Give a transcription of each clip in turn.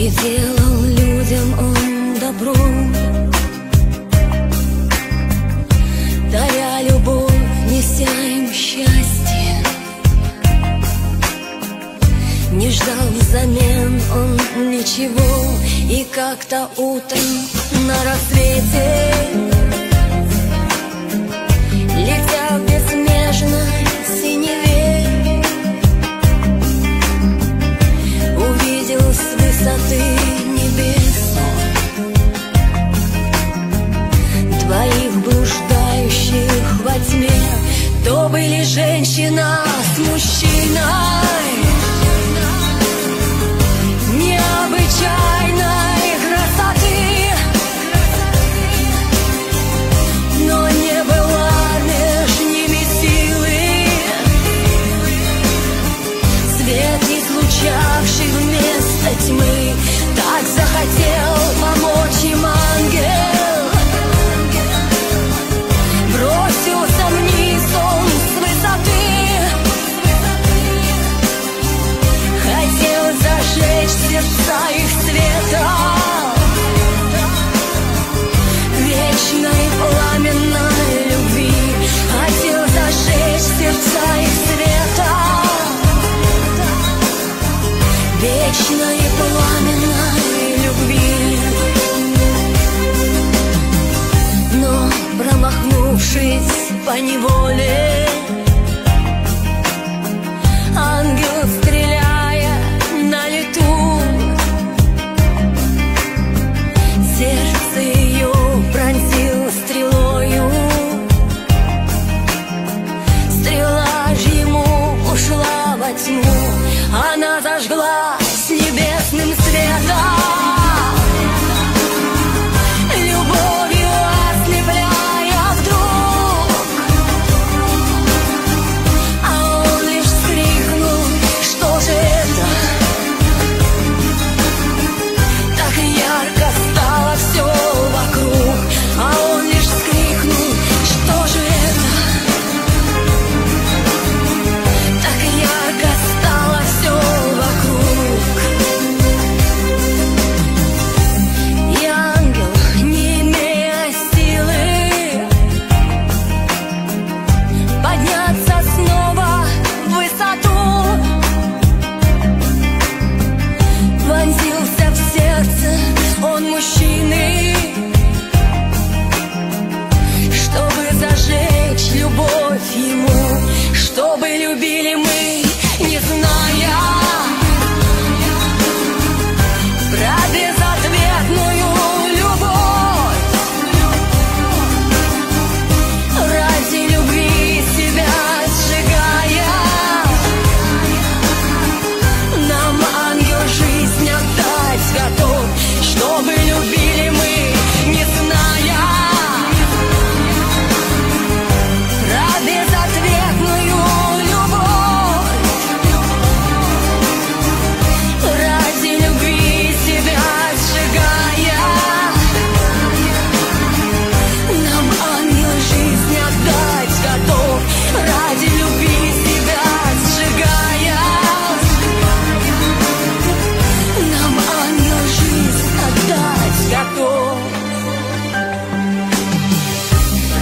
И делал людям он добро, даря любовь, неся им счастье. Не ждал взамен он ничего, и как-то утром на рассвете, летя в безмежной синеве, увидел с высоты небес двоих блуждающих во тьме. То были женщина с мужчиной необычайной красоты, но не было между ними силы, свет излучавший вместо тьмы. Так захотел помочь им ангел, бросился вниз он с высоты, хотел зажечь сердца их света, вечной пламенной любви. Хотел зажечь сердца их света, вечной пламенной любви. Но, промахнувшись поневоле, ангел, стреляя на лету, сердце ее пронзил стрелою. Стрела ж ему ушла во тьму, она зажглась небесным светом, любовью ослепляя вдруг. А он лишь вскрикнул: что же это? Так ярко стало все вокруг. А он лишь вскрикнул: что же это? Так ярко стало все вокруг. И ангел, не имея силы подняться снова в высоту, вонзился в сердце он мужчины, чтобы зажечь любовь ему, чтобы любили мы, не зная про безответную любовь. Ради любви себя сжигая, нам ангел жизнь отдать готов, чтобы любили мы, не зная про безответную любовь. Ради любви себя сжигая, нам ангел жизнь отдать готов. Ради любви себя сжигая, нам ангел жизнь отдать готов.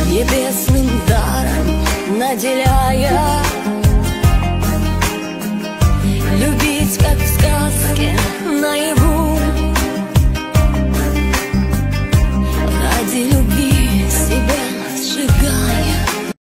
Небесным даром наделяя